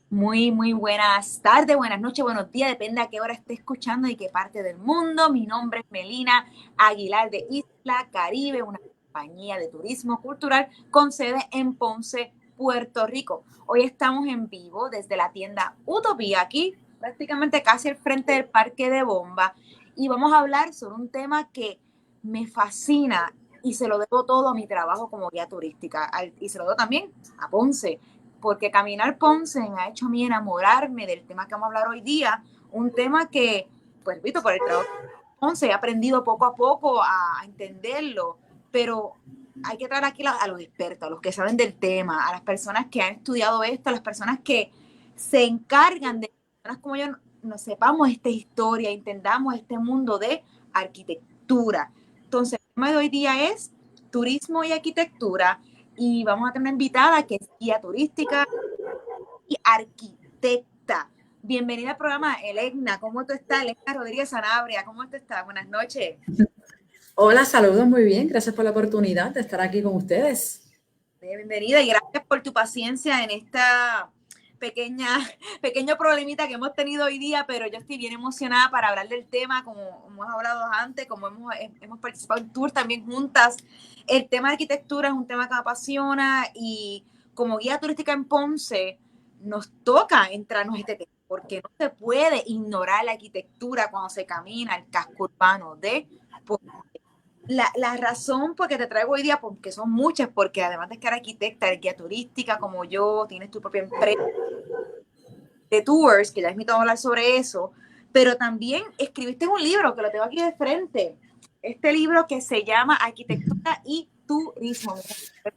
Muy buenas tardes, buenas noches, buenos días, depende a qué hora esté escuchando y qué parte del mundo. Mi nombre es Melina Aguilar de Isla Caribe, una compañía de turismo cultural con sede en Ponce, Puerto Rico. Hoy estamos en vivo desde la tienda Utopía, aquí prácticamente casi al frente del Parque de Bomba, y vamos a hablar sobre un tema que me fascina y se lo debo todo a mi trabajo como guía turística y se lo debo también a Ponce, porque caminar Ponce me ha hecho a mí enamorarme del tema que vamos a hablar hoy día, un tema que, pues, visto por el trabajo de Ponce, he aprendido poco a poco a entenderlo, pero hay que traer aquí a los expertos, a los que saben del tema, a las personas que han estudiado esto, a las personas que se encargan de que personas como yo nos sepamos esta historia, entendamos este mundo de arquitectura. Entonces, el tema de hoy día es turismo y arquitectura, y vamos a tener una invitada que es guía turística y arquitecta. Bienvenida al programa, Elegna. ¿Cómo tú estás? Elegna Rodríguez Sanabria, ¿cómo tú estás? Buenas noches. Hola, saludos, muy bien. Gracias por la oportunidad de estar aquí con ustedes. Bienvenida y gracias por tu paciencia en esta pequeño problemita que hemos tenido hoy día, pero yo estoy bien emocionada para hablar del tema, como hemos hablado antes, como hemos participado en tours también juntas. El tema de arquitectura es un tema que me apasiona, y como guía turística en Ponce nos toca entrarnos en este tema, porque no se puede ignorar la arquitectura cuando se camina el casco urbano de Ponce. La razón por que te traigo hoy día, porque son muchas, porque además de que eres arquitecta, eres guía turística como yo, tienes tu propia empresa de tours, que ya es mi todo hablar sobre eso, pero también escribiste un libro que lo tengo aquí de frente. Este libro que se llama Arquitectura y Turismo.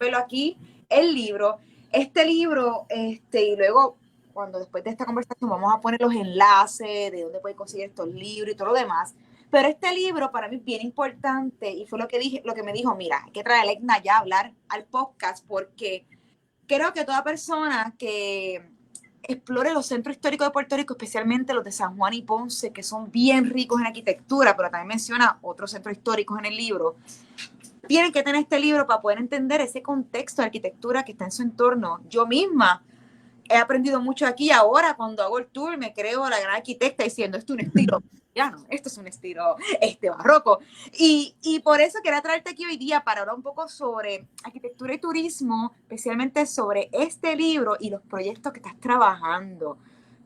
Verlo aquí, el libro. Este libro, y luego, cuando después de esta conversación, vamos a poner los enlaces de dónde puedes conseguir estos libros y todo lo demás. Pero este libro para mí es bien importante, y fue lo que dije, lo que me dijo, mira, hay que traer a Egna ya a hablar al podcast, porque creo que toda persona que explore los centros históricos de Puerto Rico, especialmente los de San Juan y Ponce, que son bien ricos en arquitectura, pero también menciona otros centros históricos en el libro, tienen que tener este libro para poder entender ese contexto de arquitectura que está en su entorno. Yo misma he aprendido mucho aquí, ahora cuando hago el tour me creo la gran arquitecta diciendo, esto es un estilo no, esto es un estilo barroco. Y por eso quería traerte aquí hoy día para hablar un poco sobre arquitectura y turismo, especialmente sobre este libro y los proyectos que estás trabajando.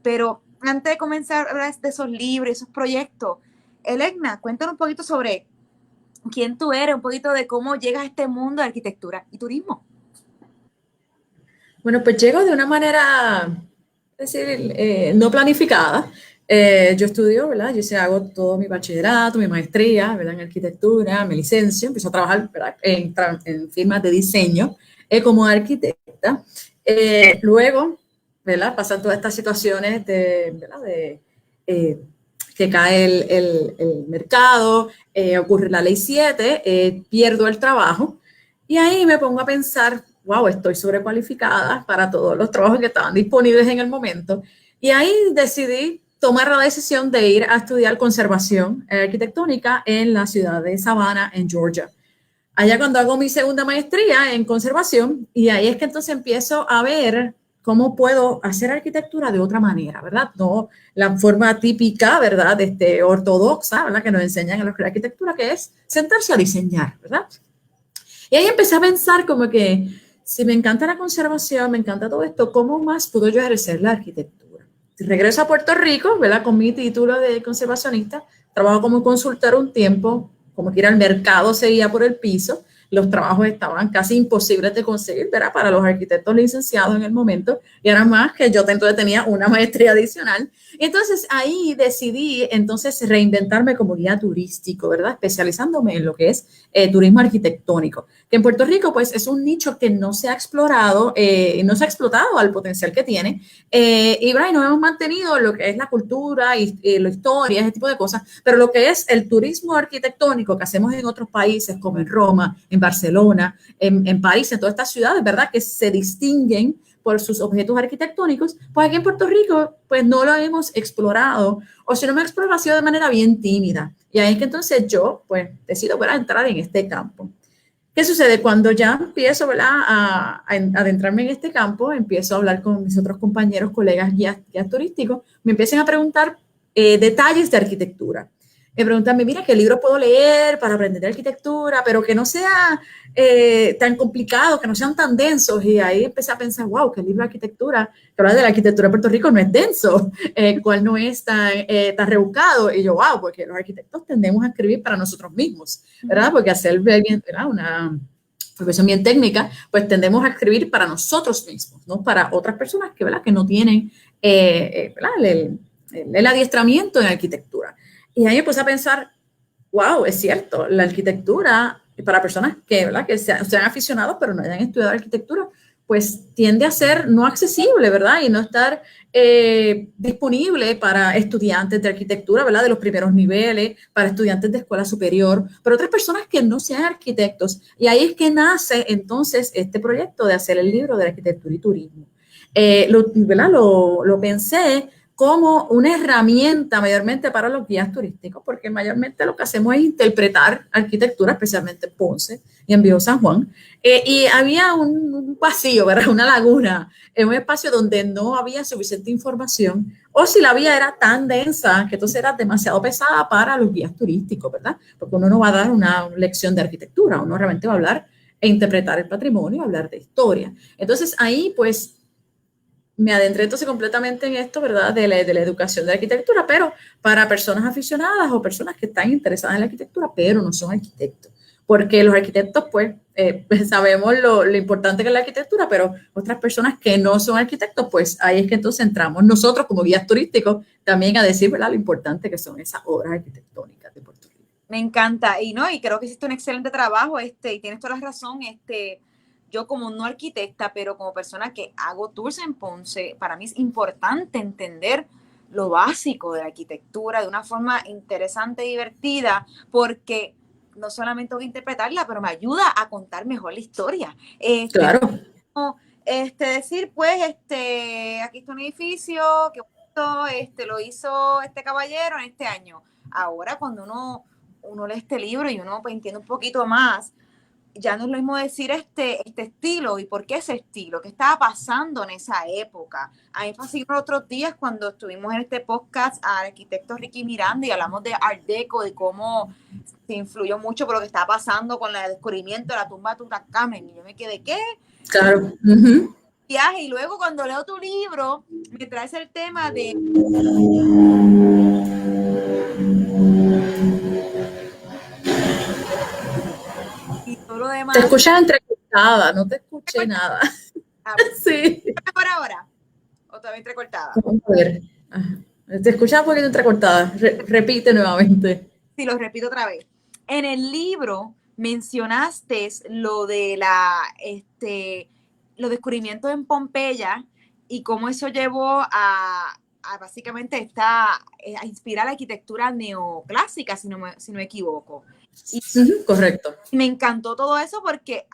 Pero antes de comenzar a hablar de esos libros, esos proyectos, Elegna, cuéntanos un poquito sobre quién tú eres, un poquito de cómo llegas a este mundo de arquitectura y turismo. Bueno, pues llego de una manera, es decir, no planificada. Yo estudio, ¿verdad? Hago todo mi bachillerato, mi maestría, ¿verdad? En arquitectura, me licencio, empiezo a trabajar, ¿verdad? En firmas de diseño como arquitecta. Luego, ¿verdad? Pasan todas estas situaciones de, ¿verdad? Que cae el mercado, ocurre la ley 7, pierdo el trabajo y ahí me pongo a pensar, wow, estoy sobrecualificada para todos los trabajos que estaban disponibles en el momento. Y ahí decidí tomar la decisión de ir a estudiar conservación arquitectónica en la ciudad de Savannah, en Georgia. Allá cuando hago mi segunda maestría en conservación, y ahí es que entonces empiezo a ver cómo puedo hacer arquitectura de otra manera, ¿verdad? No la forma típica, ¿verdad? Ortodoxa, ¿verdad? Que nos enseñan en la arquitectura, que es sentarse a diseñar, ¿verdad? Y ahí empecé a pensar como que si me encanta la conservación, me encanta todo esto, ¿cómo más puedo yo ejercer la arquitectura? Regreso a Puerto Rico, ¿verdad? Con mi título de conservacionista, trabajo como consultor un tiempo, como que ir al mercado seguía por el piso, los trabajos estaban casi imposibles de conseguir, ¿verdad? Para los arquitectos licenciados en el momento, y ahora más que yo entonces tenía una maestría adicional. Entonces ahí decidí entonces reinventarme como guía turístico, ¿verdad? Especializándome en lo que es turismo arquitectónico, que en Puerto Rico pues es un nicho que no se ha explorado, no se ha explotado al potencial que tiene, y Brian, nos hemos mantenido lo que es la cultura y la historia, ese tipo de cosas, pero lo que es el turismo arquitectónico que hacemos en otros países como en Roma, en Barcelona, en París, en todas estas ciudades, ¿verdad? Que se distinguen por sus objetos arquitectónicos, pues aquí en Puerto Rico pues no lo hemos explorado, o si no me explorado ha sido de manera bien tímida. Y ahí es que entonces yo pues decido para entrar en este campo. ¿Qué sucede? Cuando ya empiezo, ¿verdad?, a adentrarme en este campo, empiezo a hablar con mis otros compañeros, colegas, guías turísticos, me empiezan a preguntar detalles de arquitectura. Me preguntan, mira, ¿qué libro puedo leer para aprender de arquitectura? Pero que no sea tan complicado, que no sean tan densos. Y ahí empecé a pensar, wow, ¿qué libro de arquitectura? Que habla de la arquitectura de Puerto Rico no es denso, cuál no es tan rebuscado. Y yo, wow, porque los arquitectos tendemos a escribir para nosotros mismos, ¿verdad? Porque hacer, ¿verdad?, una profesión bien técnica, pues tendemos a escribir para nosotros mismos, no para otras personas que, ¿verdad?, que no tienen ¿verdad?, el adiestramiento en arquitectura. Y ahí me puse a pensar, wow, es cierto, la arquitectura, para personas que, ¿verdad?, que sean aficionados pero no hayan estudiado arquitectura, pues tiende a ser no accesible, ¿verdad? Y no estar disponible para estudiantes de arquitectura, ¿verdad?, de los primeros niveles, para estudiantes de escuela superior, pero otras personas que no sean arquitectos. Y ahí es que nace entonces este proyecto de hacer el libro de arquitectura y turismo. ¿Verdad? Lo pensé como una herramienta mayormente para los guías turísticos, porque mayormente lo que hacemos es interpretar arquitectura, especialmente en Ponce y en Viejo San Juan, y había un vacío, ¿verdad?, una laguna, en un espacio donde no había suficiente información, o si la había era tan densa que entonces era demasiado pesada para los guías turísticos, ¿verdad? Porque uno no va a dar una lección de arquitectura, uno realmente va a hablar e interpretar el patrimonio, hablar de historia. Entonces ahí pues me adentré entonces completamente en esto, ¿verdad?, de la educación de la arquitectura, pero para personas aficionadas o personas que están interesadas en la arquitectura, pero no son arquitectos. Porque los arquitectos, pues, sabemos lo importante que es la arquitectura, pero otras personas que no son arquitectos, pues ahí es que entonces entramos nosotros como guías turísticos también a decir, ¿verdad?, lo importante que son esas obras arquitectónicas de Puerto Rico. Me encanta. Y no, y creo que hiciste un excelente trabajo, y tienes toda la razón, yo como no arquitecta, pero como persona que hago tours en Ponce, para mí es importante entender lo básico de la arquitectura de una forma interesante y divertida, porque no solamente voy a interpretarla, pero me ayuda a contar mejor la historia. Claro. Decir, pues, aquí está un edificio que lo hizo este caballero en este año. Ahora, cuando uno lee este libro y uno pues, entiende un poquito más, ya no es lo mismo decir este estilo y por qué ese estilo, qué estaba pasando en esa época. A mí me fascinó los otros días cuando estuvimos en este podcast al arquitecto Ricky Miranda y hablamos de Art Deco, de cómo se influyó mucho por lo que estaba pasando con el descubrimiento de la tumba de Tutankamón. Y yo me quedé, ¿qué? Claro. Viaje. Y luego cuando leo tu libro, me traes el tema de... Y todo lo demás. Te escuchas entrecortada, no te escuché nada. Sí. ¿Por ahora? ¿O todavía entrecortada? Vamos a ver. Te escuchas un poquito entrecortada. Repite nuevamente. Sí, lo repito otra vez. En el libro mencionaste lo de los descubrimientos en Pompeya y cómo eso llevó a básicamente a inspirar la arquitectura neoclásica, si no me equivoco. Y correcto. Me encantó todo eso porque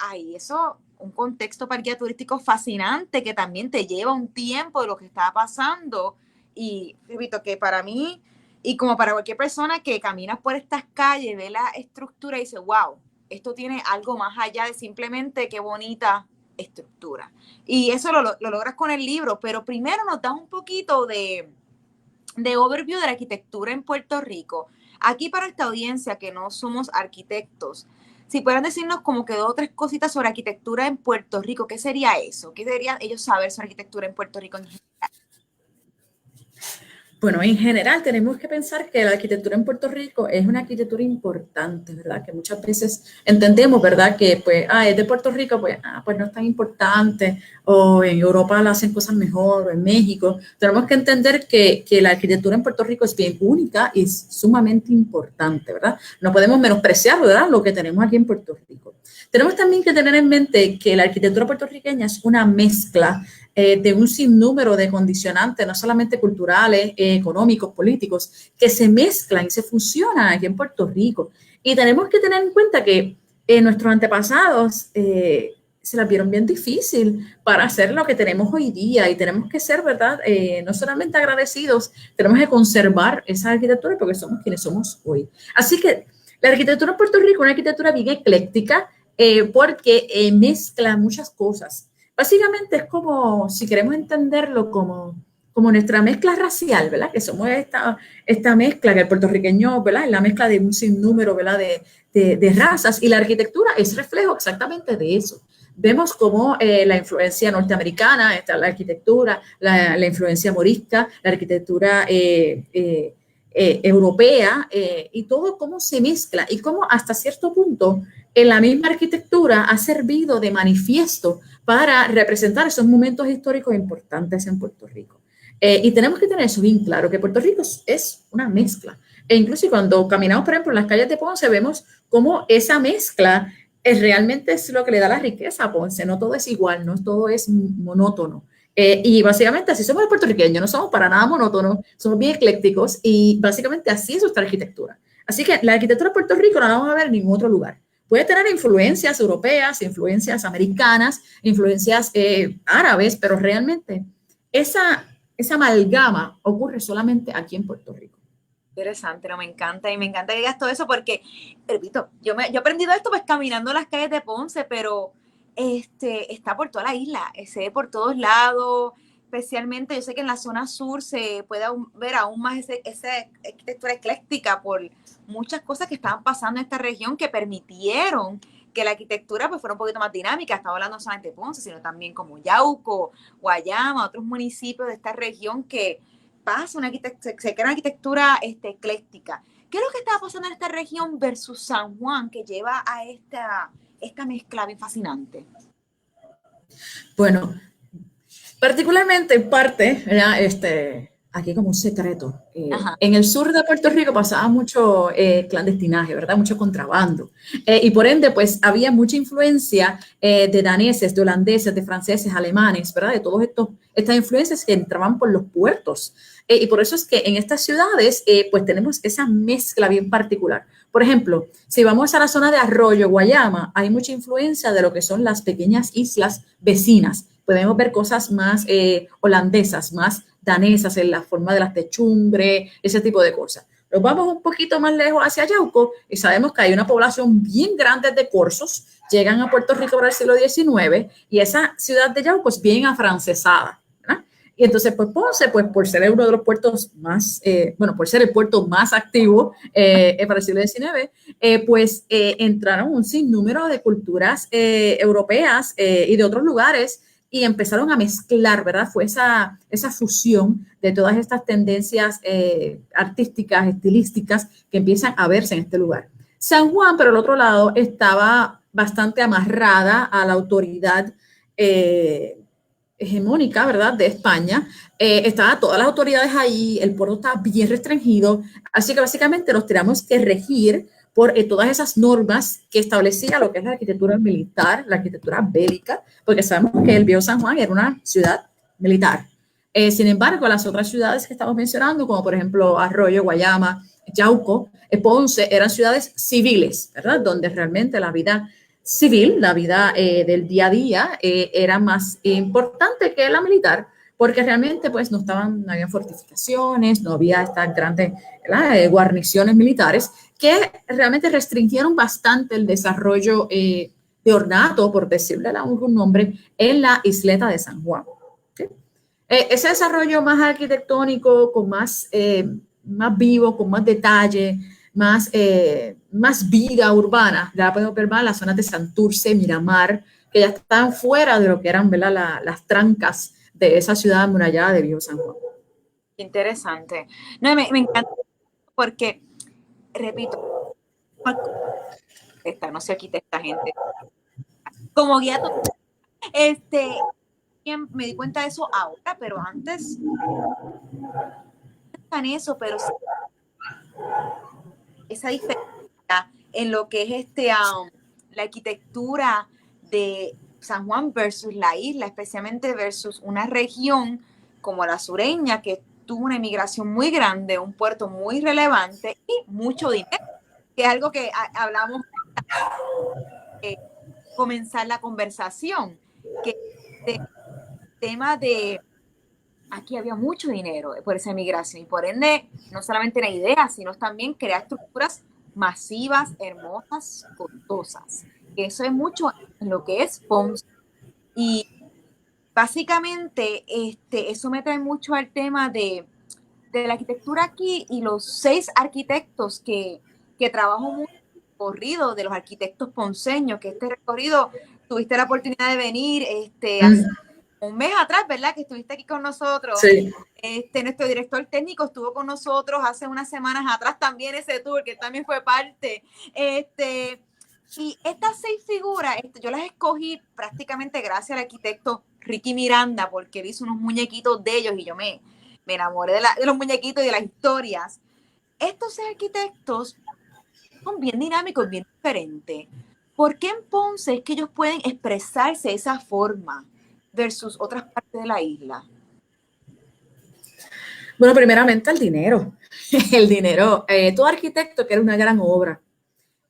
un contexto para guía turístico fascinante que también te lleva un tiempo de lo que está pasando. Y repito que para mí, y como para cualquier persona que camina por estas calles, ve la estructura y dice, wow, esto tiene algo más allá de simplemente qué bonita estructura. Y eso lo logras con el libro, pero primero nos das un poquito de overview de la arquitectura en Puerto Rico. Aquí para esta audiencia que no somos arquitectos, si pudieran decirnos como que 2 o 3 cositas sobre arquitectura en Puerto Rico, ¿qué sería eso? ¿Qué deberían ellos saber sobre arquitectura en Puerto Rico en general? Bueno, en general tenemos que pensar que la arquitectura en Puerto Rico es una arquitectura importante, ¿verdad? Que muchas veces entendemos, ¿verdad? Que pues, es de Puerto Rico, pues no es tan importante, o en Europa la hacen cosas mejor, o en México. Tenemos que entender que la arquitectura en Puerto Rico es bien única y es sumamente importante, ¿verdad? No podemos menospreciar, ¿verdad?, lo que tenemos aquí en Puerto Rico. Tenemos también que tener en mente que la arquitectura puertorriqueña es una mezcla de un sinnúmero de condicionantes, no solamente culturales, económicos, políticos, que se mezclan y se fusionan aquí en Puerto Rico. Y tenemos que tener en cuenta que nuestros antepasados se las vieron bien difícil para hacer lo que tenemos hoy día y tenemos que ser, ¿verdad?, no solamente agradecidos, tenemos que conservar esa arquitectura porque somos quienes somos hoy. Así que la arquitectura en Puerto Rico es una arquitectura bien ecléctica, porque mezcla muchas cosas. Básicamente es como, si queremos entenderlo como nuestra mezcla racial, ¿verdad? Que somos esta mezcla, que el puertorriqueño, ¿verdad? Es la mezcla de un sinnúmero, ¿verdad? De razas, y la arquitectura es reflejo exactamente de eso. Vemos cómo la influencia norteamericana, está la arquitectura, la influencia morisca, la arquitectura europea, y todo cómo se mezcla y cómo hasta cierto punto en la misma arquitectura ha servido de manifiesto para representar esos momentos históricos importantes en Puerto Rico. Y tenemos que tener eso bien claro, que Puerto Rico es una mezcla. E incluso cuando caminamos, por ejemplo, en las calles de Ponce, vemos cómo esa mezcla realmente es lo que le da la riqueza a Ponce. No todo es igual, no todo es monótono. Y básicamente así somos los puertorriqueños, no somos para nada monótonos, somos bien eclécticos y básicamente así es nuestra arquitectura. Así que la arquitectura de Puerto Rico no la vamos a ver en ningún otro lugar. Puede tener influencias europeas, influencias americanas, influencias árabes, pero realmente esa amalgama ocurre solamente aquí en Puerto Rico. Interesante, no, me encanta y me encanta que digas todo eso porque, repito, yo he aprendido esto pues caminando las calles de Ponce, pero está por toda la isla, se ve por todos lados, especialmente yo sé que en la zona sur se puede ver aún más esa arquitectura ecléctica por muchas cosas que estaban pasando en esta región que permitieron que la arquitectura pues fuera un poquito más dinámica. Estaba hablando no solamente de Ponce, sino también como Yauco, Guayama, otros municipios de esta región que pasa se crea una arquitectura ecléctica. ¿Qué es lo que está pasando en esta región versus San Juan que lleva a esta mezcla bien fascinante? Bueno, particularmente en parte, ¿verdad? Aquí como un secreto. En el sur de Puerto Rico pasaba mucho clandestinaje, ¿verdad? Mucho contrabando. Y por ende, pues había mucha influencia de daneses, de holandeses, de franceses, alemanes, ¿verdad? De todas estas influencias que entraban por los puertos. Y por eso es que en estas ciudades, pues tenemos esa mezcla bien particular. Por ejemplo, si vamos a la zona de Arroyo, Guayama, hay mucha influencia de lo que son las pequeñas islas vecinas. Podemos ver cosas más holandesas, más danesas en la forma de las techumbres, ese tipo de cosas. Nos vamos un poquito más lejos hacia Yauco y sabemos que hay una población bien grande de corsos, llegan a Puerto Rico para el siglo XIX y esa ciudad de Yauco es bien afrancesada. Y entonces, pues Ponce, pues por ser uno de los puertos más, por ser el puerto más activo para el siglo XIX, entraron un sinnúmero de culturas europeas y de otros lugares y empezaron a mezclar, ¿verdad? Fue esa fusión de todas estas tendencias artísticas, estilísticas que empiezan a verse en este lugar. San Juan, por el otro lado, estaba bastante amarrada a la autoridad hegemónica, ¿verdad?, de España. Estaban todas las autoridades ahí, el puerto estaba bien restringido, así que básicamente nos teníamos que regir por todas esas normas que establecía lo que es la arquitectura militar, la arquitectura bélica, porque sabemos que el Viejo San Juan era una ciudad militar. Sin embargo, las otras ciudades que estamos mencionando, como por ejemplo Arroyo, Guayama, Yauco, Ponce, eran ciudades civiles, ¿verdad?, donde realmente la vida civil, la vida del día a día era más importante que la militar, porque realmente pues no había fortificaciones, no había estas grandes guarniciones militares que realmente restringieron bastante el desarrollo de ornato, por decirle algún nombre, en la isleta de San Juan. ¿Sí? Ese desarrollo más arquitectónico, con más vivo, con más detalle, más vida urbana, ya podemos ver más las zonas de Santurce, Miramar, que ya están fuera de lo que eran, ¿verdad?, las trancas de esa ciudad amurallada de Viejo San Juan. Interesante. No, me encanta porque, repito, no se quita esta gente. Como guía, me di cuenta de eso ahora, pero antes en eso, pero esa diferencia en lo que es la arquitectura de San Juan versus la isla, especialmente versus una región como la sureña, que tuvo una inmigración muy grande, un puerto muy relevante y mucho dinero, que es algo que hablamos comenzar la conversación, que el tema de aquí había mucho dinero por esa inmigración y por ende no solamente la idea, sino también crear estructuras masivas, hermosas, costosas. que eso es mucho en lo que es Ponce. Y básicamente eso me trae mucho al tema de la arquitectura aquí y los 6 arquitectos que trabajo mucho recorrido de los arquitectos ponceños, que este recorrido tuviste la oportunidad de venir hace un mes atrás, ¿verdad? Que estuviste aquí con nosotros. Sí. Nuestro director técnico estuvo con nosotros hace unas semanas atrás también ese tour, que también fue parte. Y estas 6 figuras, yo las escogí prácticamente gracias al arquitecto Ricky Miranda, porque él hizo unos muñequitos de ellos y yo me enamoré de los muñequitos y de las historias. Estos 6 arquitectos son bien dinámicos, bien diferentes. ¿Por qué en Ponce es que ellos pueden expresarse de esa forma versus otras partes de la isla? Bueno, primeramente el dinero. El dinero. Todo arquitecto quiere una gran obra.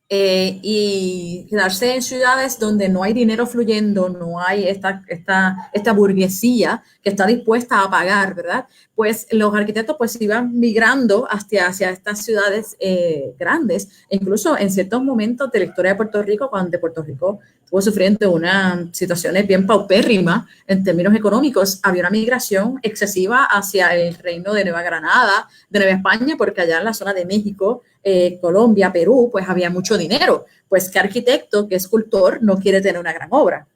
Y quedarse en ciudades donde no hay dinero fluyendo, no hay esta burguesía que está dispuesta a pagar, ¿verdad? Pues los arquitectos pues iban migrando hacia estas ciudades grandes, e incluso en ciertos momentos de la historia de Puerto Rico, cuando Puerto Rico estuvo sufriendo unas situaciones bien paupérrimas en términos económicos, había una migración excesiva hacia el reino de Nueva Granada, de Nueva España, porque allá en la zona de México, Colombia, Perú, pues había mucho dinero. Pues qué arquitecto, qué escultor no quiere tener una gran obra.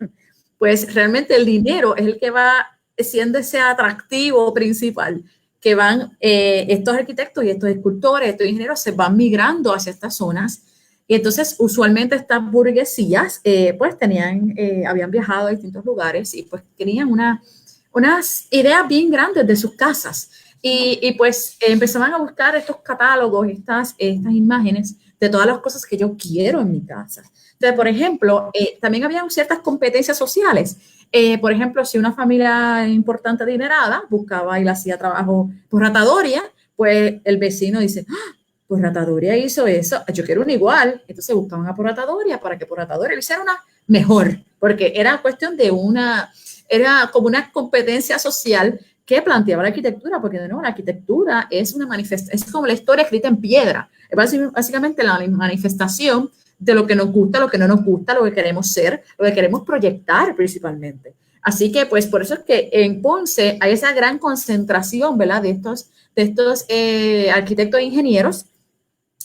Pues realmente el dinero es el que va siendo ese atractivo principal, que van estos arquitectos y estos escultores, estos ingenieros se van migrando hacia estas zonas. Y entonces usualmente estas burguesías pues habían viajado a distintos lugares y pues tenían unas ideas bien grandes de sus casas. Y pues empezaban a buscar estos catálogos, estas imágenes de todas las cosas que yo quiero en mi casa. Entonces, por ejemplo, también había ciertas competencias sociales. Por ejemplo, si una familia importante adinerada buscaba y le hacía trabajo por ratadoria, pues el vecino dice, ¡ah! Pues Ratadoria hizo eso, yo quiero una igual. Entonces buscaban a Ratadoria para que Ratadoria hiciera una mejor, porque era cuestión de era como una competencia social que planteaba la arquitectura, porque de nuevo la arquitectura es una manifestación, es como la historia escrita en piedra, es básicamente la manifestación de lo que nos gusta, lo que no nos gusta, lo que queremos ser, lo que queremos proyectar principalmente. Así que, pues, por eso es que en Ponce hay esa gran concentración, ¿verdad?, de estos arquitectos e ingenieros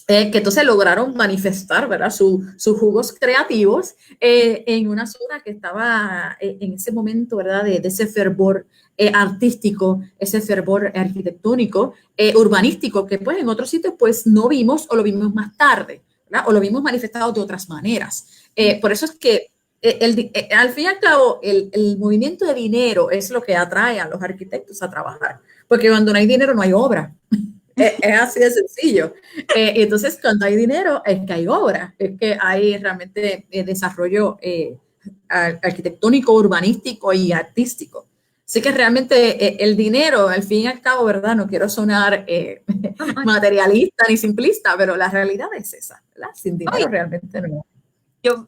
que entonces lograron manifestar, ¿verdad?, sus jugos creativos en una zona que estaba en ese momento, ¿verdad?, de ese fervor artístico, ese fervor arquitectónico, urbanístico, que pues en otros sitios pues no vimos o lo vimos más tarde, ¿verdad?, o lo vimos manifestado de otras maneras. Por eso es que al fin y al cabo el movimiento de dinero es lo que atrae a los arquitectos a trabajar, porque cuando no hay dinero no hay obra. Es así de sencillo. Entonces, cuando hay dinero, es que hay obra, es que hay realmente desarrollo arquitectónico, urbanístico y artístico. Así que realmente el dinero, al fin y al cabo, ¿verdad? No quiero sonar materialista ni simplista, pero la realidad es esa, ¿verdad? Sin dinero realmente no.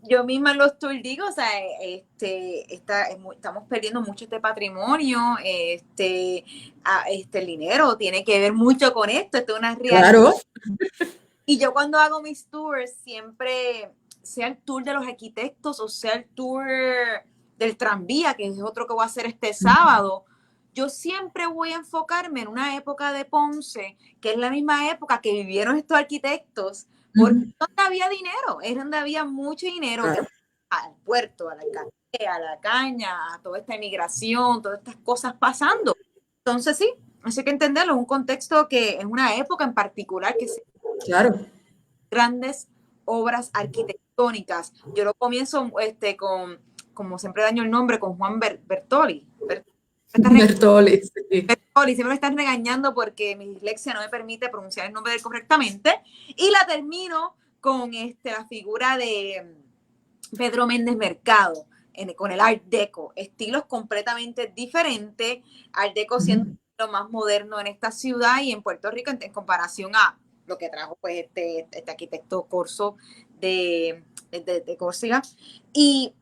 Yo misma lo estoy digo, o sea, estamos perdiendo mucho este patrimonio, el dinero tiene que ver mucho con esto es una realidad. Claro. Y yo cuando hago mis tours, siempre, sea el tour de los arquitectos o sea el tour del tranvía, que es otro que voy a hacer este sábado, yo siempre voy a enfocarme en una época de Ponce, que es la misma época que vivieron estos arquitectos, porque es donde había dinero, es donde había mucho dinero, Claro. al puerto, a la alcaldía, a la caña, a toda esta emigración, todas estas cosas pasando. Entonces sí, así que entenderlo, es un contexto que es una época en particular que se Claro. grandes obras arquitectónicas. Yo lo comienzo con, como siempre daño el nombre, con Juan Bertoli. Bertoli, sí. Bertoli, siempre me están regañando porque mi dislexia no me permite pronunciar el nombre de él correctamente. Y la termino con la figura de Pedro Méndez Mercado, con el Art Deco. Estilos completamente diferentes. Art Deco siendo lo más moderno en esta ciudad y en Puerto Rico en comparación a lo que trajo pues este arquitecto corso de Córcega. Y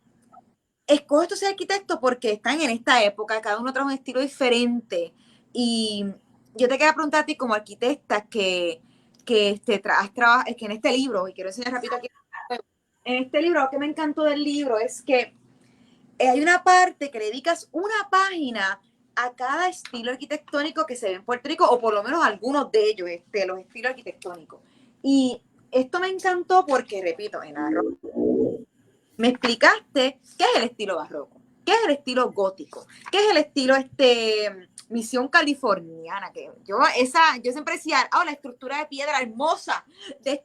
escojo estos arquitectos porque están en esta época, cada uno trae un estilo diferente. Y yo te quería preguntar a ti como arquitecta que en este libro, y quiero enseñar rápido aquí, en este libro, lo que me encantó del libro es que hay una parte que le dedicas una página a cada estilo arquitectónico que se ve en Puerto Rico, o por lo menos algunos de ellos, los estilos arquitectónicos. Y esto me encantó porque, repito, en me explicaste qué es el estilo barroco, qué es el estilo gótico, qué es el estilo misión californiana, que yo siempre decía, la estructura de piedra hermosa de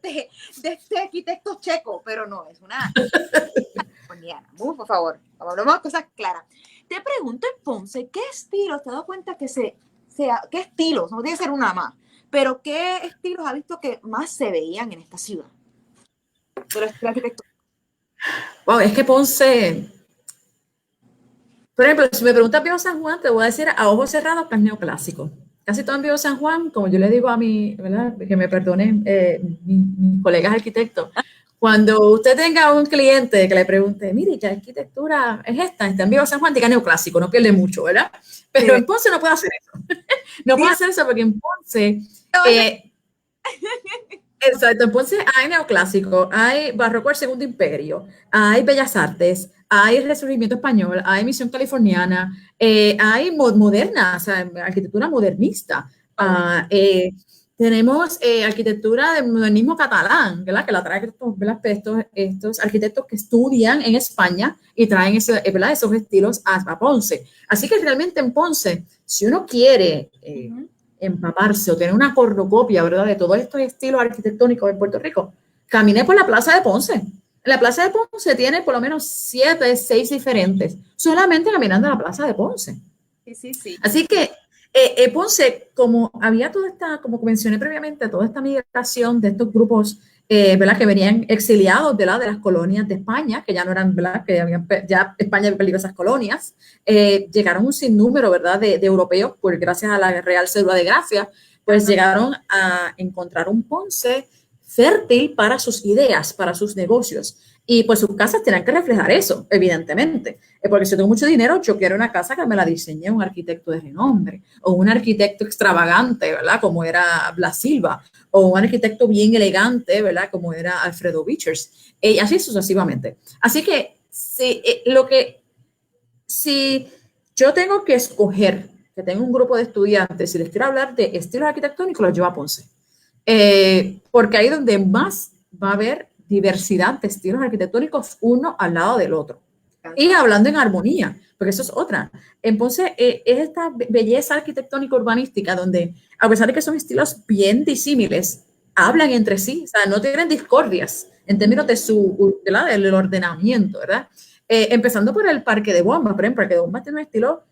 este arquitecto checo, pero no, es una californiana. Por favor, hablemos de cosas claras. Te pregunto en Ponce, ¿qué estilos te has dado cuenta qué estilos, no tiene que ser una más, pero qué estilos has visto que más se veían en esta ciudad? Pero el arquitecto. Wow, es que Ponce, por ejemplo, si me preguntas Viejo San Juan, te voy a decir a ojos cerrados que es neoclásico. Casi todo en Viejo San Juan, como yo le digo a mi, ¿verdad? Que me perdonen mis colegas arquitectos, cuando usted tenga un cliente que le pregunte, mire, ¿qué arquitectura es esta? Está en Viejo San Juan, diga neoclásico, no pierde mucho, ¿verdad? Pero en Ponce no puedo hacer eso. No puedo hacer eso porque en Ponce... Exacto, entonces hay neoclásico, hay barroco del Segundo Imperio, hay Bellas Artes, hay Resurgimiento Español, hay Misión Californiana, hay moderna, o sea, arquitectura modernista. Tenemos arquitectura de modernismo catalán, ¿verdad? Que la traen estos arquitectos que estudian en España y traen esos estilos a Ponce. Así que realmente en Ponce, si uno quiere... empaparse o tener una cornucopia, ¿verdad?, de todos estos estilos arquitectónicos en Puerto Rico, caminé por la Plaza de Ponce. En la Plaza de Ponce tiene por lo menos 7, 6 diferentes, solamente caminando a la Plaza de Ponce. Sí. Así que Ponce, como había toda esta, como mencioné previamente, toda esta migración de estos grupos, ¿verdad?, que venían exiliados de las colonias de España, que ya no eran, ¿verdad?, que ya España había perdido esas colonias, llegaron un sinnúmero, ¿verdad?, de europeos, pues gracias a la Real Cédula de Gracia, pues llegaron a encontrar un Ponce fértil para sus ideas, para sus negocios. Y pues sus casas tienen que reflejar eso, evidentemente. Porque si tengo mucho dinero, yo quiero una casa que me la diseñe un arquitecto de renombre, o un arquitecto extravagante, ¿verdad?, como era Blas Silva, o un arquitecto bien elegante, ¿verdad?, como era Alfredo Vichers, y así sucesivamente. Así que si yo tengo que escoger, que tengo un grupo de estudiantes, si les quiero hablar de estilos arquitectónicos, los llevo a Ponce. Porque ahí es donde más va a haber diversidad de estilos arquitectónicos uno al lado del otro. Y hablando en armonía, porque eso es otra. Entonces, es esta belleza arquitectónica urbanística donde, a pesar de que son estilos bien disímiles, hablan entre sí, o sea, no tienen discordias en términos de del ordenamiento, ¿verdad? Empezando por el Parque de Bombas, por ejemplo, el Parque de Bombas tiene un estilo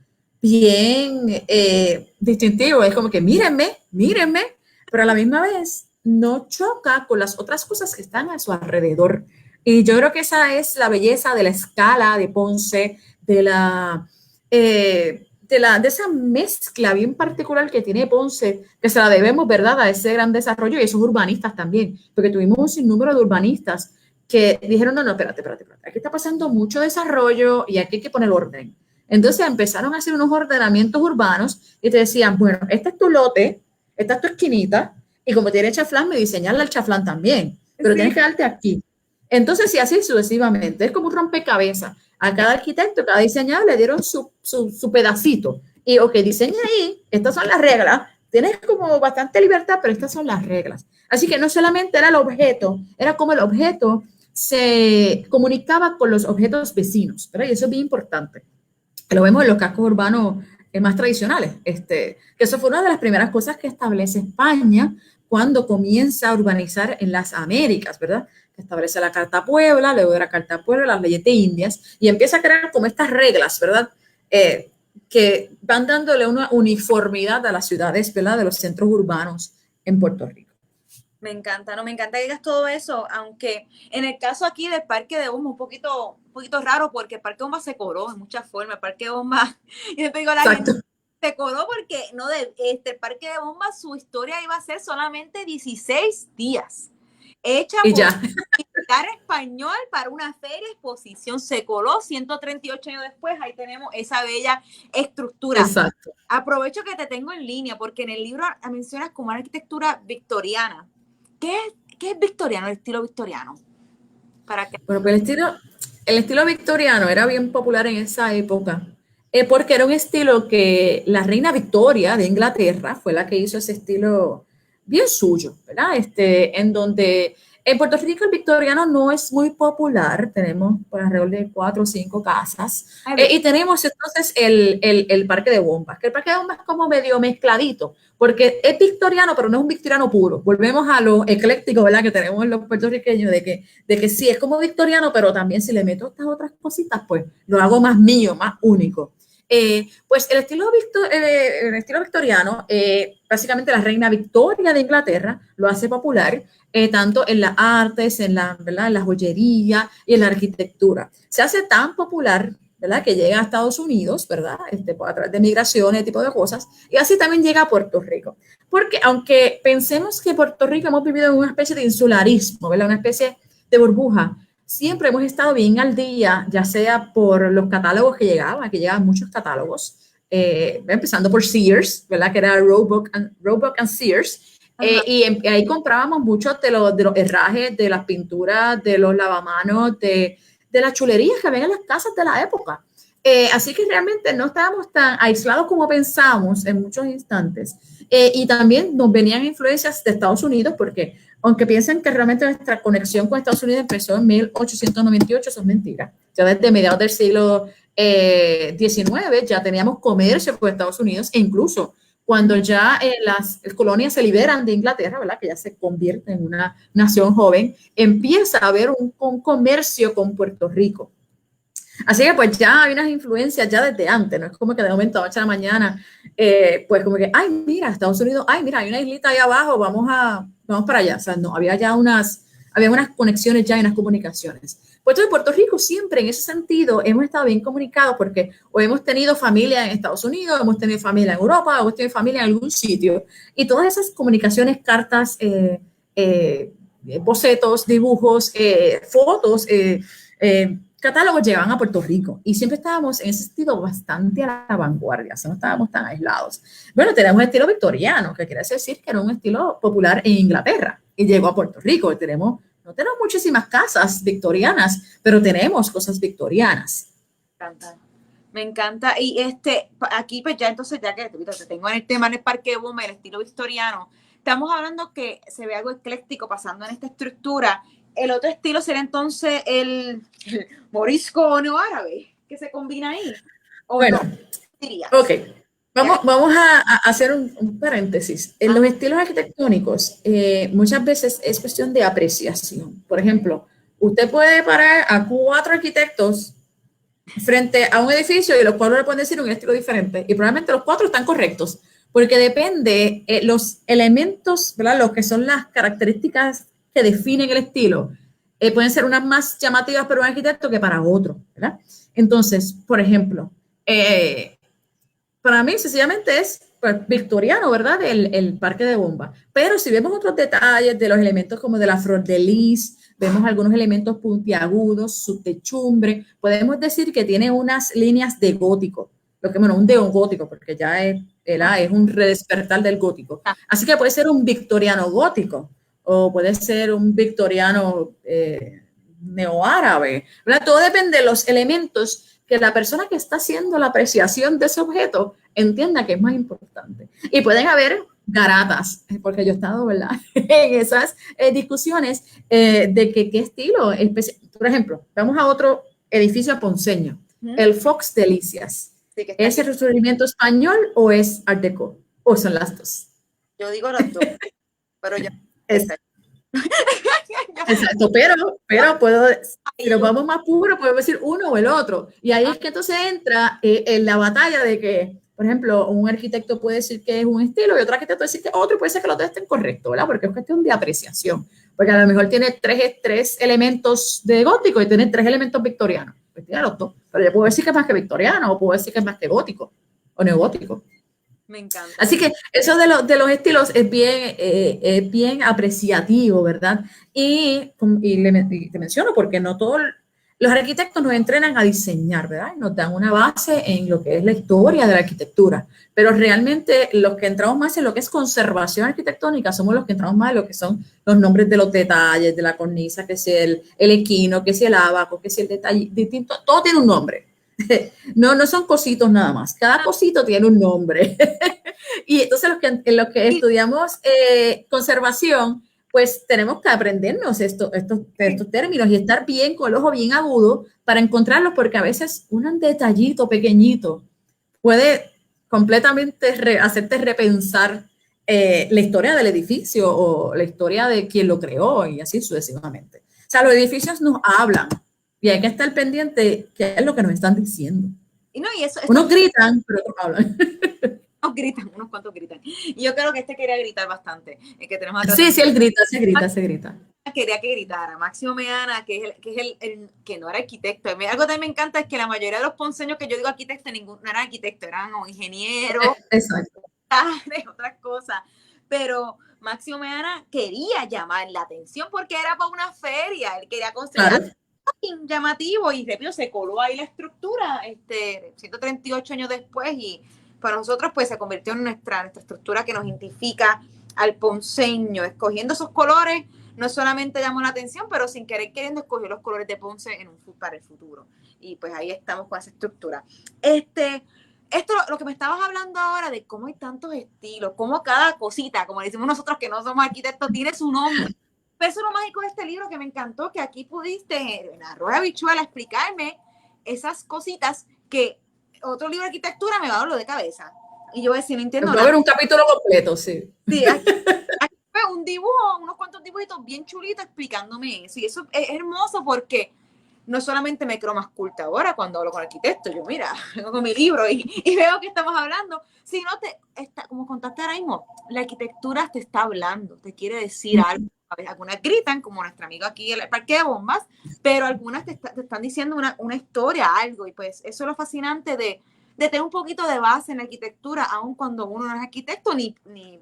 bien distintivo, es como que mírenme, pero a la misma vez no choca con las otras cosas que están a su alrededor. Y yo creo que esa es la belleza de la escala de Ponce, de esa mezcla bien particular que tiene Ponce, que se la debemos, ¿verdad?, a ese gran desarrollo y esos urbanistas también, porque tuvimos un sinnúmero de urbanistas que dijeron, no, espérate, aquí está pasando mucho desarrollo y aquí hay que poner orden. Entonces empezaron a hacer unos ordenamientos urbanos y te decían, bueno, este es tu lote, esta es tu esquinita, y como tiene chaflán, me diseñarle el chaflán también, pero tienes que darte aquí. Entonces, sí, así sucesivamente. Es como un rompecabezas. A cada arquitecto, cada diseñador le dieron su pedacito. Y, ok, diseña ahí, estas son las reglas. Tienes como bastante libertad, pero estas son las reglas. Así que no solamente era el objeto, era como el objeto se comunicaba con los objetos vecinos, ¿verdad? Y eso es bien importante. Lo vemos en los cascos urbanos más tradicionales. Que eso fue una de las primeras cosas que establece España cuando comienza a urbanizar en las Américas, ¿verdad? Que establece la Carta Puebla, luego de la Carta Puebla, las leyes de Indias, y empieza a crear como estas reglas, ¿verdad? Que van dándole una uniformidad a las ciudades, ¿verdad?, de los centros urbanos en Puerto Rico. Me encanta, no, me encanta que digas todo eso, aunque en el caso aquí del Parque de Bomba un poquito raro, porque el Parque de Bomba se cobró en muchas formas, el Parque de Bomba, y después digo, la gente se cobró porque no el Parque de Bomba, su historia iba a ser solamente 16 días, hecha y por ya. un militar español para una feria exposición, se coló 138 años después, ahí tenemos esa bella estructura. Exacto. Aprovecho que te tengo en línea, porque en el libro mencionas como una arquitectura victoriana. ¿Qué es victoriano, el estilo victoriano? para que... Bueno, pues el estilo victoriano era bien popular en esa época, porque era un estilo que la reina Victoria de Inglaterra fue la que hizo ese estilo bien suyo, ¿verdad? En donde en Puerto Rico el victoriano no es muy popular, tenemos por alrededor de 4 o 5 casas, y tenemos entonces el Parque de Bombas, que el Parque de Bombas es como medio mezcladito, porque es victoriano, pero no es un victoriano puro. Volvemos a lo ecléctico, ¿verdad? Que tenemos los puertorriqueños, de que sí, es como victoriano, pero también si le meto estas otras cositas, pues lo hago más mío, más único. Pues el estilo victoriano, básicamente la reina Victoria de Inglaterra lo hace popular, tanto en las artes, ¿verdad? En la joyería y en la arquitectura. Se hace tan popular, ¿verdad? Que llega a Estados Unidos, ¿verdad? A través de migraciones, tipo de cosas, y así también llega a Puerto Rico. Porque aunque pensemos que Puerto Rico hemos vivido en una especie de insularismo, ¿verdad? Una especie de burbuja, siempre hemos estado bien al día, ya sea por los catálogos que llegaban muchos catálogos, empezando por Sears, ¿verdad? Que era Roebuck and Sears, ahí comprábamos muchos de los herrajes, de las pinturas, de los lavamanos, de las chulerías que había en las casas de la época. Así que realmente no estábamos tan aislados como pensamos en muchos instantes. Y también nos venían influencias de Estados Unidos, porque aunque piensen que realmente nuestra conexión con Estados Unidos empezó en 1898, eso es mentira. Ya desde mediados del siglo XIX ya teníamos comercio con Estados Unidos, e incluso cuando ya las colonias se liberan de Inglaterra, ¿verdad? Que ya se convierte en una nación joven, empieza a haber un comercio con Puerto Rico. Así que pues ya hay unas influencias ya desde antes, no es como que de momento a 8 de la mañana, pues como que, ay, mira, Estados Unidos, ay, mira, hay una islita ahí abajo, vamos para allá. O sea, no, había unas conexiones ya y unas comunicaciones. Pues en Puerto Rico siempre en ese sentido hemos estado bien comunicados porque o hemos tenido familia en Estados Unidos, hemos tenido familia en Europa, o hemos tenido familia en algún sitio. Y todas esas comunicaciones, cartas, bocetos, dibujos, fotos, catálogos llegaban a Puerto Rico y siempre estábamos en ese sentido bastante a la vanguardia, o sea, no estábamos tan aislados. Bueno, tenemos un estilo victoriano, que quiere decir que era un estilo popular en Inglaterra y llegó a Puerto Rico. No tenemos muchísimas casas victorianas, pero tenemos cosas victorianas. Me encanta. Y aquí pues ya entonces, ya que te tengo en el tema en el Parque de Bombas, el estilo victoriano, estamos hablando que se ve algo ecléctico pasando en esta estructura. El otro estilo sería entonces el morisco neoárabe, que se combina ahí. Bueno, ok. Vamos a hacer un paréntesis. En los estilos arquitectónicos, muchas veces es cuestión de apreciación. Por ejemplo, usted puede parar a 4 arquitectos frente a un edificio y los 4 le pueden decir un estilo diferente. Y probablemente los 4 están correctos, porque depende los elementos, ¿verdad? Lo que son las características que definen el estilo, pueden ser unas más llamativas para un arquitecto que para otro, ¿verdad? Entonces, por ejemplo, para mí sencillamente es pues, victoriano, ¿verdad? El Parque de Bombas. Pero si vemos otros detalles de los elementos como de la flor de lis, vemos algunos elementos puntiagudos, su techumbre, podemos decir que tiene unas líneas de gótico, un neogótico, porque ya es un redespertar del gótico. Así que puede ser un victoriano gótico, o puede ser un victoriano neoárabe, ¿verdad? Todo depende de los elementos que la persona que está haciendo la apreciación de ese objeto entienda que es más importante. Y pueden haber garatas, porque yo he estado, ¿verdad? En esas discusiones de que qué estilo, por ejemplo, vamos a otro edificio ponceño, el Fox Delicias. Sí, ¿es el resurgimiento español o es Art Deco? ¿O son las dos? Yo digo las dos, pero yo... Exacto, pero si nos vamos más puro, podemos decir uno o el otro. Y ahí es que entonces entra en la batalla de que, por ejemplo, un arquitecto puede decir que es un estilo y otro arquitecto puede decir que otro, y puede ser que los dos estén correctos, ¿verdad? Porque es cuestión de apreciación. Porque a lo mejor tiene tres elementos de gótico y tiene 3 elementos victorianos. Pues tiene los dos. Pero yo puedo decir que es más que victoriano o puedo decir que es más que gótico o neogótico. Me encanta. Así que eso de los estilos es bien apreciativo, ¿verdad? Y te menciono porque no todo Los arquitectos nos entrenan a diseñar, ¿verdad? Nos dan una base en lo que es la historia de la arquitectura, pero realmente los que entramos más en lo que es conservación arquitectónica somos los que entramos más en lo que son los nombres de los detalles, de la cornisa, que si el equino, que si el ábaco, que si el detalle, distinto, todo tiene un nombre. No son cositos nada más, cada cosito tiene un nombre. Y entonces los que estudiamos conservación, pues tenemos que aprendernos estos términos y estar bien con el ojo bien agudo para encontrarlos, porque a veces un detallito pequeñito puede completamente hacerte repensar la historia del edificio o la historia de quien lo creó y así sucesivamente. O sea, los edificios nos hablan y hay que estar pendiente qué es lo que nos están diciendo. Y no, y eso unos gritan, pero otros hablan. Unos cuantos gritan. Y yo creo que quería gritar bastante. Que tenemos sí, él grita, se grita. Quería que gritara. Máximo Meana, que es el que no era arquitecto. Algo que también me encanta es que la mayoría de los ponceños que yo digo arquitectos, no eran arquitectos, eran ingenieros, otras cosas. Pero Máximo Meana quería llamar la atención porque era para una feria. Él quería construir algo llamativo y repito, se coló ahí la estructura 138 años después y para nosotros pues se convirtió en nuestra estructura que nos identifica al ponceño. Escogiendo esos colores no solamente llamó la atención, pero sin querer queriendo escogió los colores de Ponce para el futuro. Y pues ahí estamos con esa estructura. Esto lo que me estabas hablando ahora de cómo hay tantos estilos, cómo cada cosita, como decimos nosotros que no somos arquitectos, tiene su nombre. Pero eso es lo mágico de este libro que me encantó, que aquí pudiste en Arroz de Habichuela explicarme esas cositas que otro libro de arquitectura me va a dar lo de cabeza. Y yo voy a decir, no entiendo nada. Va a haber un capítulo completo, sí. Sí, aquí fue un dibujo, unos cuantos dibujitos bien chulitos explicándome eso. Y eso es hermoso porque no solamente me creo más culta ahora cuando hablo con arquitectos, yo mira, vengo con mi libro y veo que estamos hablando, sino como contaste ahora mismo, la arquitectura te está hablando, te quiere decir algo. A veces, algunas gritan, como nuestra amiga aquí en el parque de bombas, pero algunas te están diciendo una historia, algo, y pues eso es lo fascinante de tener un poquito de base en la arquitectura, aun cuando uno no es arquitecto ni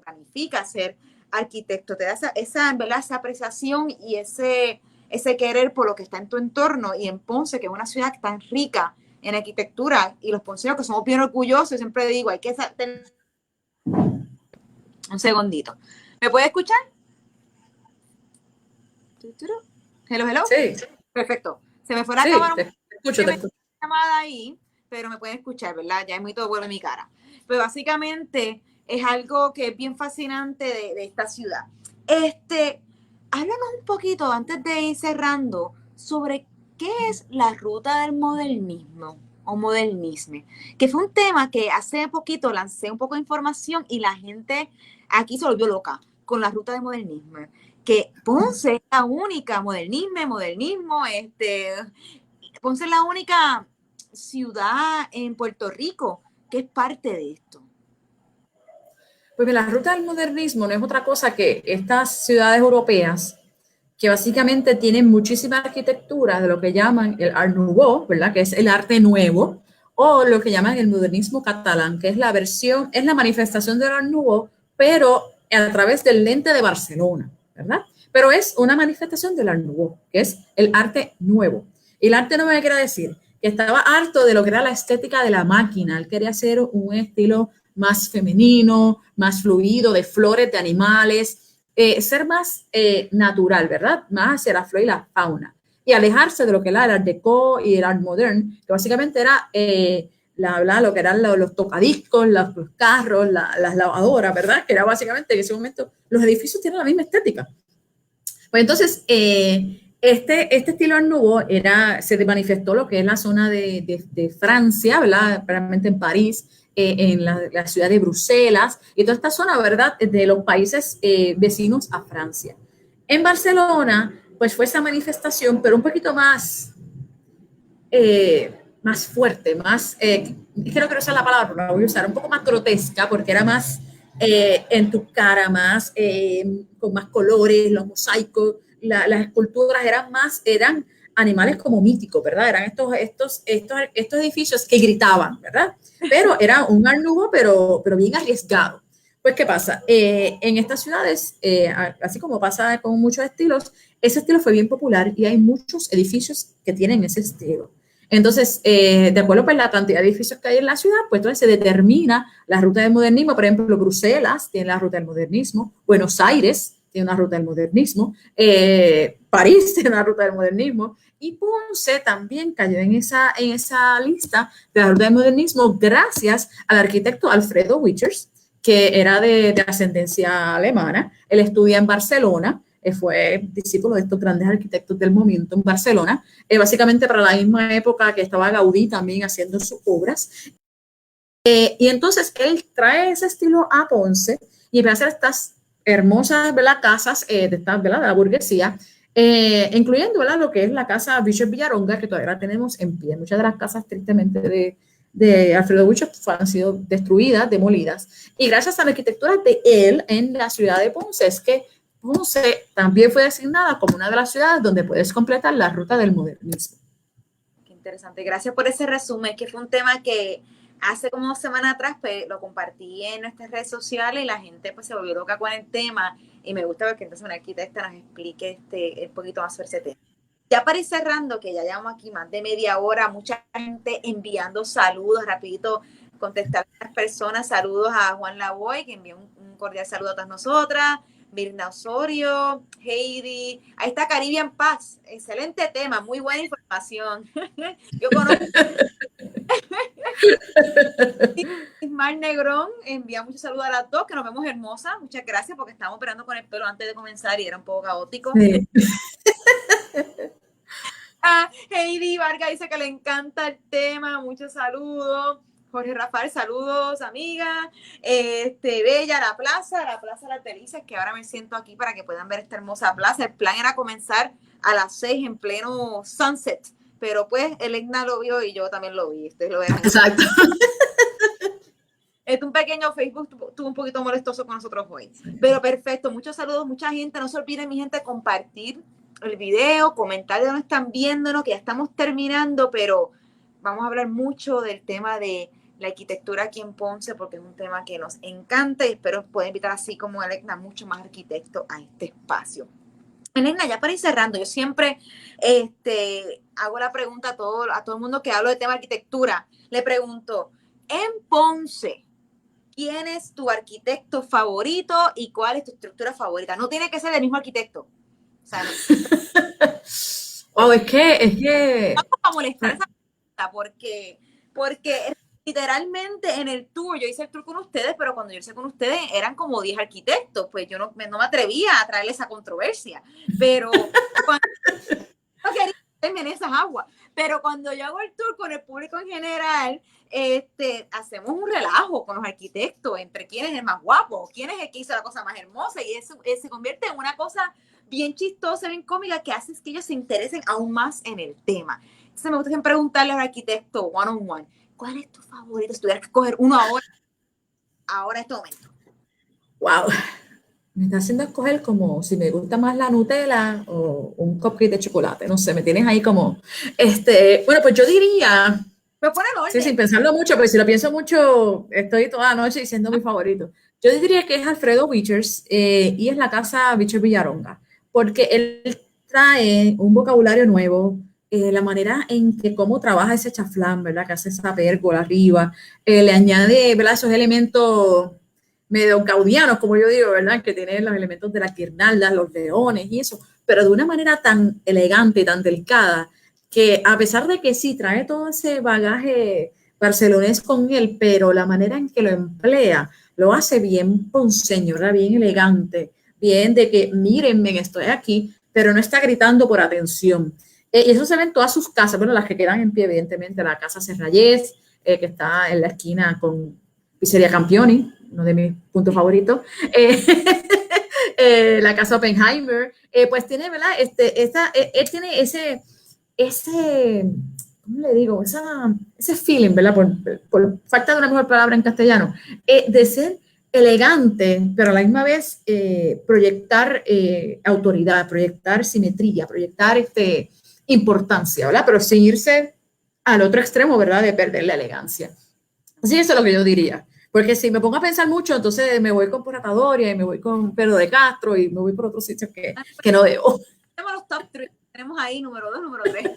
planifica ser arquitecto, te da esa apreciación y ese querer por lo que está en tu entorno. Y en Ponce, que es una ciudad tan rica en arquitectura, y los ponceños que somos bien orgullosos, siempre digo, hay que tener... Un segundito. ¿Me puede escuchar? Hello. Sí. Perfecto. Se me fue la cámara. Te escucho. Llamada ahí, pero me pueden escuchar, ¿verdad? Ya es muy todo bueno en mi cara. Pero básicamente es algo que es bien fascinante de esta ciudad. Háblanos un poquito, antes de ir cerrando, sobre qué es la ruta del modernismo o modernismo, que fue un tema que hace poquito lancé un poco de información y la gente aquí se volvió loca con la ruta del modernismo. Que Ponce es la única, modernismo, Ponce es la única ciudad en Puerto Rico que es parte de esto. Pues la ruta del modernismo no es otra cosa que estas ciudades europeas que básicamente tienen muchísima arquitectura de lo que llaman el Art Nouveau, ¿verdad? Que es el arte nuevo, o lo que llaman el modernismo catalán, que es la manifestación del Art Nouveau, pero a través del lente de Barcelona, ¿verdad? Pero es una manifestación del Art Nouveau, que es el arte nuevo. Y el arte nuevo quiere decir que estaba harto de lo que era la estética de la máquina. Él quería hacer un estilo más femenino, más fluido, de flores, de animales, ser más natural, ¿verdad? Más hacia la flora y la fauna. Y alejarse de lo que era el Art Deco y el Art Modern, que básicamente era lo que eran los tocadiscos, los carros, las lavadoras, ¿verdad? Que era básicamente en ese momento los edificios tienen la misma estética. Pues entonces, este estilo Art Nouveau se manifestó lo que es la zona de Francia, ¿verdad? Realmente en París, en la ciudad de Bruselas y toda esta zona, ¿verdad? De los países vecinos a Francia. En Barcelona, pues fue esa manifestación, pero un poquito más fuerte, más, creo que no es la palabra, pero la voy a usar, un poco más grotesca, porque era más en tu cara, más con más colores, los mosaicos, las esculturas eran animales como míticos, ¿verdad? Eran estos edificios que gritaban, ¿verdad? Pero era un Art Nouveau, pero bien arriesgado. Pues, ¿qué pasa? En estas ciudades, así como pasa con muchos estilos, ese estilo fue bien popular y hay muchos edificios que tienen ese estilo. Entonces, de acuerdo con la cantidad de edificios que hay en la ciudad, pues entonces se determina la ruta del modernismo. Por ejemplo, Bruselas tiene la ruta del modernismo, Buenos Aires tiene una ruta del modernismo, París tiene una ruta del modernismo, y Ponce también cayó en esa lista de la ruta del modernismo gracias al arquitecto Alfredo Wichers, que era de ascendencia alemana. Él estudia en Barcelona, fue discípulo de estos grandes arquitectos del momento en Barcelona, básicamente para la misma época que estaba Gaudí también haciendo sus obras. Y entonces él trae ese estilo a Ponce y empieza a hacer estas hermosas, ¿verdad?, casas de, esta, ¿verdad?, de la burguesía, incluyendo, ¿verdad?, lo que es la casa Bishop Villaronga, que todavía la tenemos en pie. Muchas de las casas, tristemente, de Alfredo Bishop han sido destruidas, demolidas. Y gracias a la arquitectura de él en la ciudad de Ponce, es que Ponce también fue designada como una de las ciudades donde puedes completar la ruta del modernismo. Qué interesante. Gracias por ese resumen, que fue un tema que hace como 2 semanas atrás pues, lo compartí en nuestras redes sociales y la gente pues se volvió loca con el tema y me gusta porque entonces una arquitecta nos explique un poquito más sobre ese tema. Ya para ir cerrando, que ya llevamos aquí más de media hora, mucha gente enviando saludos, rapidito contestar a las personas, saludos a Juan Lavoy, que envió un cordial saludo a todas nosotras, Mirna Osorio, Heidi, ahí está Caribbean Paz, excelente tema, muy buena información. Yo conozco Ismael Negrón, envía muchos saludos a las dos, que nos vemos hermosas, muchas gracias porque estábamos operando con el pelo antes de comenzar y era un poco caótico. Sí. Heidi Vargas dice que le encanta el tema, muchos saludos. Jorge Rafael, saludos, amiga. Bella, la plaza Las Delicias, que ahora me siento aquí para que puedan ver esta hermosa plaza. El plan era comenzar a las 6 en pleno sunset, pero pues el Egna lo vio y yo también lo vi. Ustedes lo ven. Exacto. Un pequeño Facebook estuvo un poquito molestoso con nosotros hoy. Pero perfecto, muchos saludos, mucha gente. No se olviden, mi gente, compartir el video, comentar de dónde están viéndonos, que ya estamos terminando, pero vamos a hablar mucho del tema de la arquitectura aquí en Ponce, porque es un tema que nos encanta y espero poder invitar, así como Elecna, mucho más arquitectos a este espacio. Elecna, ya para ir cerrando, yo siempre hago la pregunta a todo el mundo que hablo de tema de arquitectura. Le pregunto, en Ponce, ¿quién es tu arquitecto favorito y cuál es tu estructura favorita? No tiene que ser el mismo arquitecto. O sea, no. Wow, es que... Vamos a molestar esa pregunta porque literalmente en el tour, yo hice el tour con ustedes, pero cuando yo hice con ustedes eran como 10 arquitectos, pues yo no me atrevía a traerle esa controversia, pero cuando, no quería meterme en esas aguas, pero cuando yo hago el tour con el público en general, hacemos un relajo con los arquitectos, entre quién es el más guapo, quién es el que hizo la cosa más hermosa, y eso se convierte en una cosa bien chistosa, bien cómica, que hace que ellos se interesen aún más en el tema. Entonces me gusta preguntarle al arquitecto one on one, ¿cuál es tu favorito? Si tuvieras que coger uno ahora en este momento. Wow, me está haciendo escoger como si me gusta más la Nutella o un cupcake de chocolate, no sé, me tienes ahí como, bueno, pues yo diría, me pone el orden. Sí, sin pensarlo mucho, porque si lo pienso mucho, estoy toda la noche diciendo mi favorito. Yo diría que es Alfredo Wichers y es la casa Bishop Villaronga, porque él trae un vocabulario nuevo, la manera en que cómo trabaja ese chaflán, ¿verdad? Que hace esa pérgola arriba, le añade, ¿verdad?, esos elementos medio gaudianos, como yo digo, ¿verdad?, que tienen los elementos de la guirnalda, los leones y eso, pero de una manera tan elegante, tan delicada, que a pesar de que sí trae todo ese bagaje barcelonés con él, pero la manera en que lo emplea lo hace bien ponceño, ¿verdad?, bien elegante, bien de que mírenme, estoy aquí, pero no está gritando por atención. Y eso se ve en todas sus casas, bueno, las que quedan en pie, evidentemente, la casa Serrayés, que está en la esquina con Pizzeria Campioni, uno de mis puntos favoritos, la casa Oppenheimer, pues tiene, ¿verdad? Él tiene ese, ¿cómo le digo? Ese feeling, ¿verdad? Por falta de una mejor palabra en castellano, de ser elegante, pero a la misma vez proyectar autoridad, proyectar simetría, proyectar importancia, ¿verdad? Pero sin irse al otro extremo, ¿verdad?, de perder la elegancia. Así eso es lo que yo diría. Porque si me pongo a pensar mucho, entonces me voy con Poratadoria y me voy con Pedro de Castro y me voy por otros sitios que no debo. Tenemos los top 3, tenemos ahí número 2, número 3.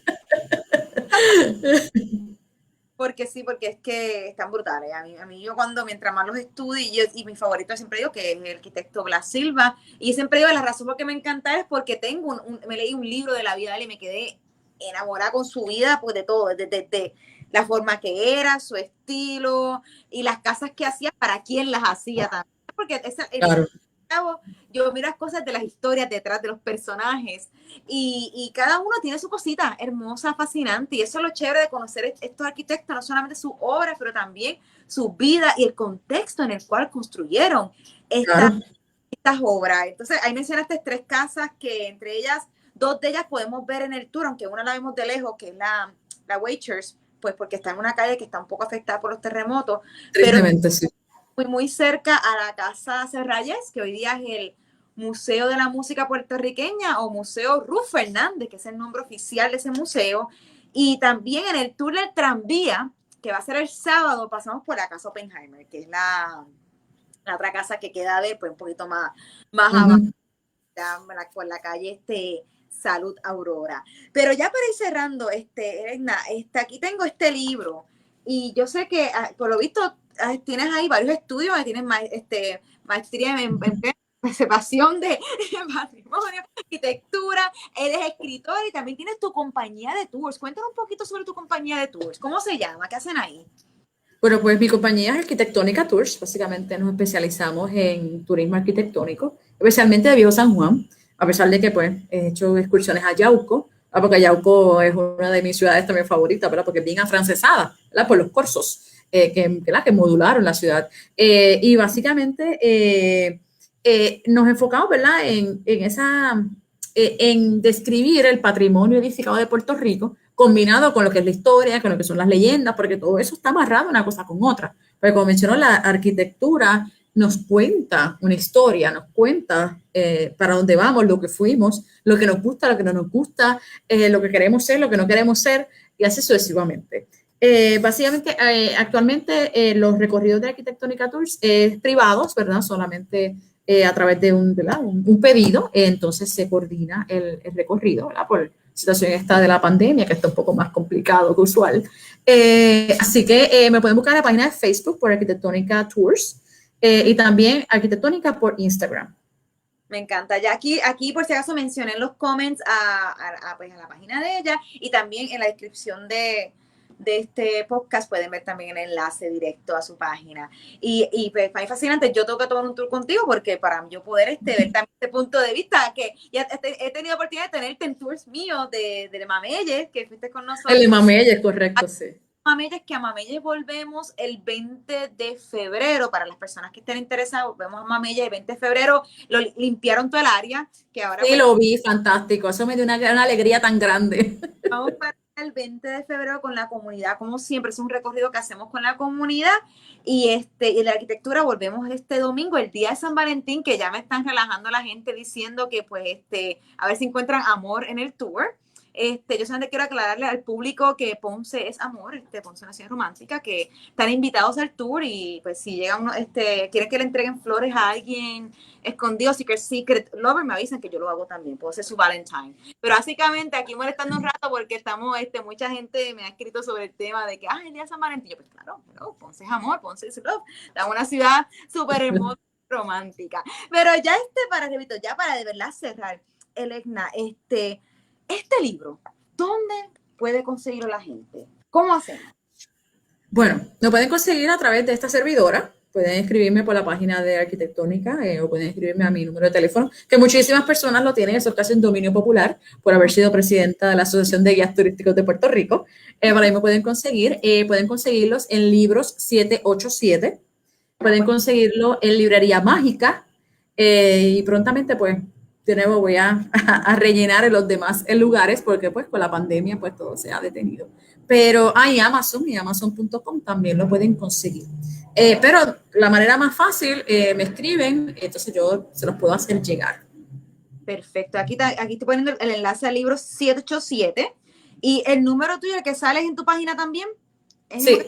Porque sí, porque es que están brutales. A mí yo mientras más los estudio, y mi favorito siempre digo que es el arquitecto Blas Silva, y siempre digo la razón por qué me encanta es porque me leí un libro de la vida de él y me quedé enamorada con su vida, pues de todo, desde la forma que era, su estilo, y las casas que hacía, para quién las hacía también. Porque Claro. yo miro las cosas de las historias detrás de los personajes y cada uno tiene su cosita hermosa, fascinante, y eso es lo chévere de conocer estos arquitectos, no solamente sus obras, pero también su vida y el contexto en el cual construyeron estas obras. Entonces, ahí mencionaste 3 casas que entre ellas, 2 de ellas podemos ver en el tour, aunque una la vemos de lejos, que es la Waichers, pues porque está en una calle que está un poco afectada por los terremotos, Tristemente, sí. muy cerca a la Casa Serrayes, que hoy día es el Museo de la Música Puertorriqueña o Museo Ruth Fernández, que es el nombre oficial de ese museo. Y también en el tour del tranvía, que va a ser el sábado, pasamos por la Casa Oppenheimer, que es la otra casa que queda a ver, pues un poquito más abajo, por la calle Salud Aurora. Pero ya para ir cerrando, Edna, aquí tengo este libro y yo sé que por lo visto tienes ahí varios estudios, tienes maestría en preservación de patrimonio, arquitectura, eres escritor y también tienes tu compañía de tours. Cuéntame un poquito sobre tu compañía de tours. ¿Cómo se llama? ¿Qué hacen ahí? Bueno, pues mi compañía es Arquitectónica Tours. Básicamente nos especializamos en turismo arquitectónico, especialmente de Viejo San Juan, a pesar de que pues he hecho excursiones a Yauco, porque Yauco es una de mis ciudades también favoritas, ¿verdad? Porque es bien afrancesada, ¿verdad? Por los corsos que modularon la ciudad. Y básicamente nos enfocamos, ¿verdad? En describir el patrimonio edificado de Puerto Rico, combinado con lo que es la historia, con lo que son las leyendas, porque todo eso está amarrado una cosa con otra. Pero como mencionó, la arquitectura nos cuenta una historia, nos cuenta para dónde vamos, lo que fuimos, lo que nos gusta, lo que no nos gusta, lo que queremos ser, lo que no queremos ser, y así sucesivamente. Básicamente, actualmente los recorridos de Arquitectónica Tours privados, ¿verdad? Solamente a través de un pedido, entonces se coordina el recorrido, ¿verdad? Por situación esta de la pandemia, que está un poco más complicado que usual. Así que me pueden buscar en la página de Facebook por Arquitectónica Tours y también Arquitectónica por Instagram. Me encanta. Ya aquí por si acaso mencioné en los comments pues a la página de ella y también en la descripción de este podcast pueden ver también el enlace directo a su página. Y pues para mí fascinante, yo tengo que tomar un tour contigo porque para yo poder ver también este punto de vista, que ya he tenido oportunidad de tenerte en tours míos de Mameyes, que fuiste con nosotros. El de Mameyes, correcto, sí. Mameyes, que a Mameyes volvemos el 20 de febrero, para las personas que estén interesadas, volvemos a Mameyes el 20 de febrero, lo limpiaron todo el área, que ahora... Sí, pues, lo vi, fantástico, eso me dio una alegría tan grande. Vamos para el 20 de febrero con la comunidad, como siempre, es un recorrido que hacemos con la comunidad, y la arquitectura volvemos este domingo, el día de San Valentín, que ya me están relajando la gente diciendo que pues a ver si encuentran amor en el tour. Yo solamente quiero aclararle al público que Ponce es amor, Ponce es una ciudad romántica, que están invitados al tour y pues si llega uno, quieren que le entreguen flores a alguien escondido, secret lover, me avisan que yo lo hago también, puedo ser su Valentine. Pero básicamente aquí molestando un rato porque estamos, mucha gente me ha escrito sobre el tema de que, el día de San Valentín, yo pues claro, Ponce es amor, Ponce es love, está una ciudad súper hermosa, romántica. Pero ya repito, ya para de verdad cerrar, Edna, este libro, ¿dónde puede conseguirlo la gente? ¿Cómo hacemos? Bueno, lo pueden conseguir a través de esta servidora. Pueden escribirme por la página de Arquitectónica o pueden escribirme a mi número de teléfono, que muchísimas personas lo tienen, eso casi en dominio popular, por haber sido presidenta de la Asociación de Guías Turísticos de Puerto Rico. Por ahí me pueden conseguirlos en Libros 787, pueden conseguirlo en Librería Mágica y prontamente pues de nuevo voy a rellenar en los demás lugares porque pues con la pandemia pues todo se ha detenido. Pero hay Amazon y Amazon.com también lo pueden conseguir. Pero la manera más fácil, me escriben, entonces yo se los puedo hacer llegar. Perfecto. Aquí estoy poniendo el enlace al libro 787 y el número tuyo, el que sale en tu página también. Sí.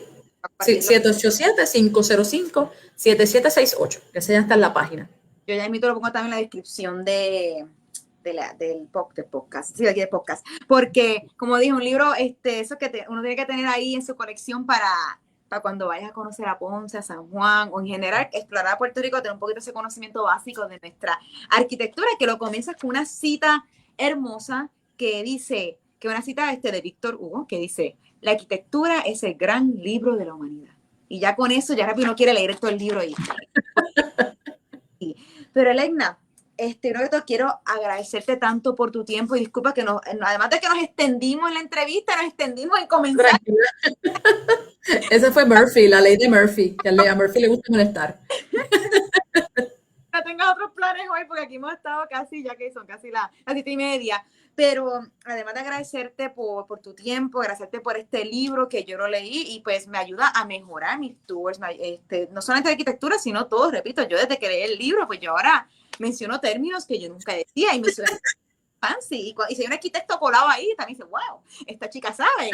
Sí, 787-505-7768, que ese ya está en la página. Yo ya invito, lo pongo también en la descripción del podcast, sí, de aquí de podcast, porque como dije, un libro, eso que uno tiene que tener ahí en su colección para cuando vayas a conocer a Ponce, a San Juan, o en general explorar Puerto Rico, tener un poquito ese conocimiento básico de nuestra arquitectura, que lo comienzas con una cita hermosa que dice, que una cita de Víctor Hugo, que dice: la arquitectura es el gran libro de la humanidad. Y ya con eso, ya rápido uno quiere leer todo el libro ahí. Pero Elegna, quiero agradecerte tanto por tu tiempo y disculpa que además de que nos extendimos en la entrevista, nos extendimos en comenzar. Ese fue Murphy, la ley de Murphy, que a Murphy le gusta molestar. No tengas otros planes hoy, porque aquí hemos estado casi, ya que son casi las 7:30. Pero además de agradecerte por tu tiempo, agradecerte por este libro que yo lo leí y pues me ayuda a mejorar mis tours, no solamente de arquitectura, sino todo, repito, yo desde que leí el libro, pues yo ahora menciono términos que yo nunca decía y me suena fancy. Y si hay un arquitecto colado ahí, también dice, wow, esta chica sabe.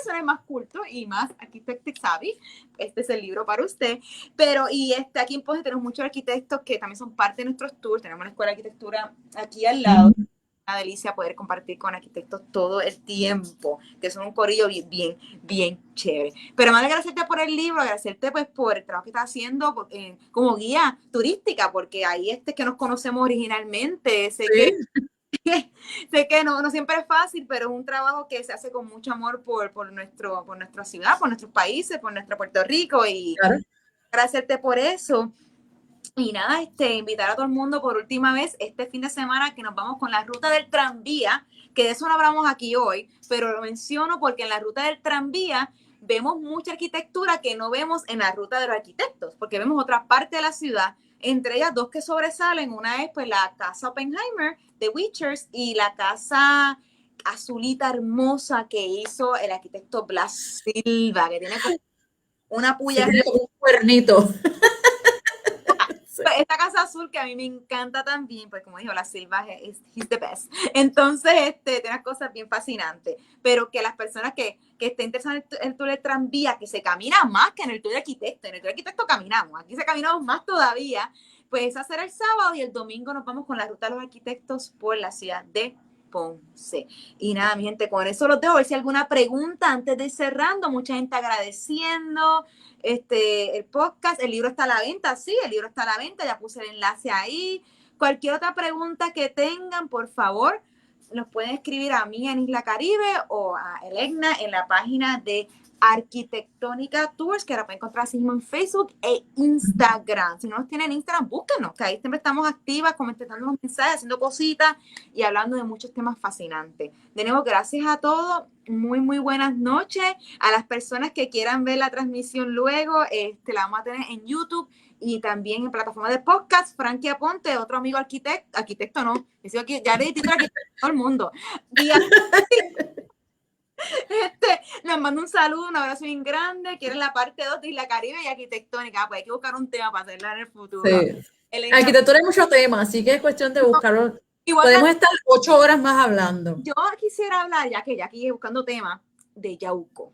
Eso es más culto y más arquitecto savvy. Este es el libro para usted. Pero, aquí en Ponce tenemos muchos arquitectos que también son parte de nuestros tours. Tenemos una escuela de arquitectura aquí al lado. Una delicia poder compartir con arquitectos todo el tiempo, que son un corillo bien, bien chévere. Pero más de agradecerte por el libro, agradecerte pues por el trabajo que estás haciendo como guía turística, porque ahí que nos conocemos originalmente, sé que no siempre es fácil, pero es un trabajo que se hace con mucho amor por nuestra ciudad, por nuestros países, por nuestro Puerto Rico, y claro, agradecerte por eso. Y nada, invitar a todo el mundo por última vez este fin de semana que nos vamos con la ruta del tranvía, que de eso no hablamos aquí hoy, pero lo menciono porque en la ruta del tranvía vemos mucha arquitectura que no vemos en la ruta de los arquitectos, porque vemos otra parte de la ciudad, entre ellas dos que sobresalen. Una es pues la casa Oppenheimer de Witchers y la casa azulita hermosa que hizo el arquitecto Blas Silva, que tiene como una puya, sí, un cuernito. Esta casa azul que a mí me encanta también, pues como dijo, la Silva es he's the best. Entonces, tiene unas cosas bien fascinantes, pero que las personas que estén interesadas en el tour de tranvía, que se camina más que en el tour de arquitecto. En el tour de arquitecto caminamos, aquí se caminamos más todavía, pues hacer el sábado y el domingo nos vamos con la ruta de los arquitectos por la ciudad de Ponce. Y nada, mi gente, con eso los dejo. A ver si hay alguna pregunta antes de ir cerrando. Mucha gente agradeciendo el podcast. El libro está a la venta, sí, el libro está a la venta, ya puse el enlace ahí. Cualquier otra pregunta que tengan, por favor, nos pueden escribir a mí en Isla Caribe o a Elegna en la página de Arquitectónica Tours, que la pueden encontrar así mismo en Facebook e Instagram. Si no nos tienen Instagram, búsquenos, que ahí siempre estamos activas, comentando los mensajes, haciendo cositas y hablando de muchos temas fascinantes. De nuevo, gracias a todos, muy, muy buenas noches. A las personas que quieran ver la transmisión luego, la vamos a tener en YouTube y también en plataforma de podcast. Frankie Aponte, otro amigo arquitecto no, ya le di título a todo el mundo. Les mando un saludo, un abrazo bien grande. Quieren la parte 2 de Isla Caribe y arquitectónica. Pues hay que buscar un tema para hacerla en el futuro. Sí. Arquitectura hay mucho tema, así que es cuestión de buscarlo. Podemos estar 8 horas más hablando. Yo quisiera hablar, ya que aquí buscando temas, de Yauco.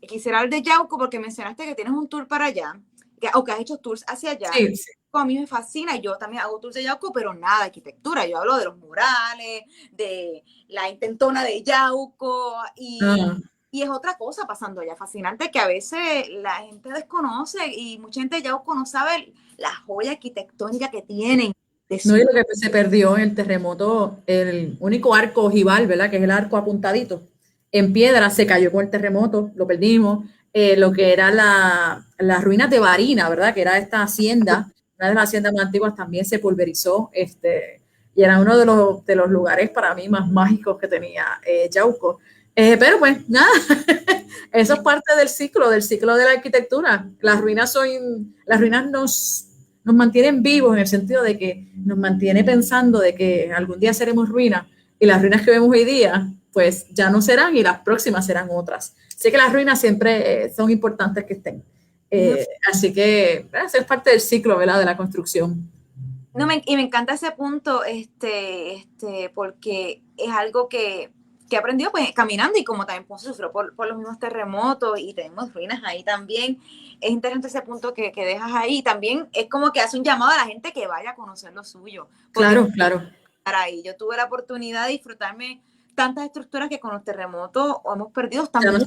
Quisiera hablar de Yauco porque mencionaste que tienes un tour para allá, o que has hecho tours hacia allá. Sí, sí. A mí me fascina, yo también hago tours de Yauco, pero nada de arquitectura. Yo hablo de los murales, de la intentona de Yauco y es otra cosa pasando allá, fascinante, que a veces la gente desconoce y mucha gente de Yauco no sabe la joya arquitectónica que tienen. No, y lo que se perdió en el terremoto, el único arco ojival, ¿verdad? Que es el arco apuntadito, en piedra, se cayó con el terremoto, lo perdimos. Lo que era las ruinas de Barina, ¿verdad? Que era esta hacienda, una de las haciendas más antiguas, también se pulverizó, y era uno de los lugares para mí más mágicos que tenía Yauco. Pero pues nada, eso es parte del ciclo de la arquitectura. Las ruinas nos mantienen vivos en el sentido de que nos mantiene pensando de que algún día seremos ruinas, y las ruinas que vemos hoy día pues ya no serán y las próximas serán otras. Así que las ruinas siempre son importantes que estén. Así que eso es parte del ciclo, ¿verdad? De la construcción. Y me encanta ese punto, porque es algo que he aprendido pues caminando, y como también Ponce sufrió por los mismos terremotos y tenemos ruinas ahí también, es interesante ese punto que dejas ahí. También es como que hace un llamado a la gente que vaya a conocer lo suyo. Claro, claro. Ahí yo tuve la oportunidad de disfrutarme tantas estructuras que con los terremotos hemos perdido también.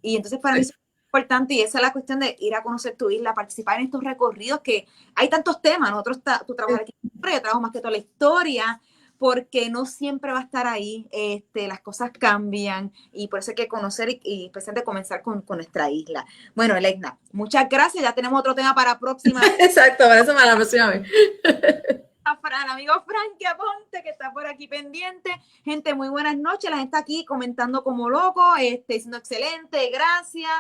Y entonces para mí es importante, y esa es la cuestión de ir a conocer tu isla, participar en estos recorridos, que hay tantos temas. Nosotros, tú trabajas aquí, yo trabajo más que toda la historia, porque no siempre va a estar ahí, las cosas cambian, y por eso hay que conocer y especialmente comenzar con nuestra isla. Bueno, Elegna, muchas gracias, ya tenemos otro tema para próxima. Exacto, para eso, para la próxima vez. Al amigo Frankie Aponte, que está por aquí pendiente. Gente, muy buenas noches, la gente está aquí comentando como loco, diciendo excelente, gracias.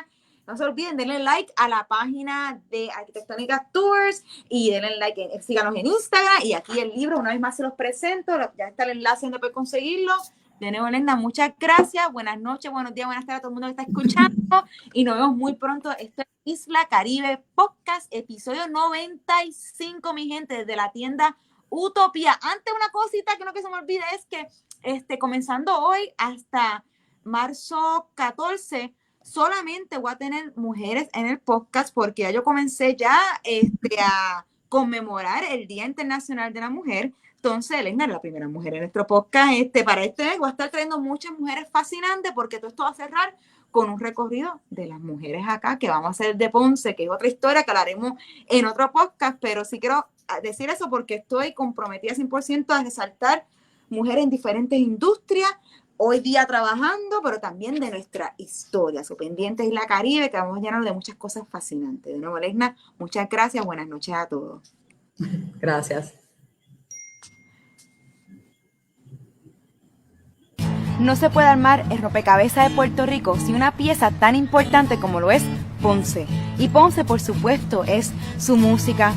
No se olviden, denle like a la página de Arquitectónica Tours y denle like, síganos en Instagram, y aquí el libro, una vez más se los presento, ya está el enlace donde pueden conseguirlo. De nuevo, Elena, muchas gracias, buenas noches, buenos días, buenas tardes a todo el mundo que está escuchando, y nos vemos muy pronto. Esto es Isla Caribe Podcast, episodio 95, mi gente, desde la tienda Utopía. Antes, una cosita que no que se me olvide es que comenzando hoy hasta marzo 14, solamente voy a tener mujeres en el podcast, porque ya yo comencé ya a conmemorar el Día Internacional de la Mujer. Entonces, Elena es la primera mujer en nuestro podcast. Para este mes voy a estar trayendo muchas mujeres fascinantes, porque todo esto va a cerrar con un recorrido de las mujeres acá, que vamos a hacer de Ponce, que es otra historia que hablaremos en otro podcast, pero sí quiero decir eso porque estoy comprometida 100% a resaltar mujeres en diferentes industrias, hoy día trabajando, pero también de nuestra historia, su pendiente Isla Caribe, que vamos a llenar de muchas cosas fascinantes. De nuevo, Elena, muchas gracias, buenas noches a todos. Gracias. No se puede armar el rompecabezas de Puerto Rico sin una pieza tan importante como lo es Ponce. Y Ponce, por supuesto, es su música,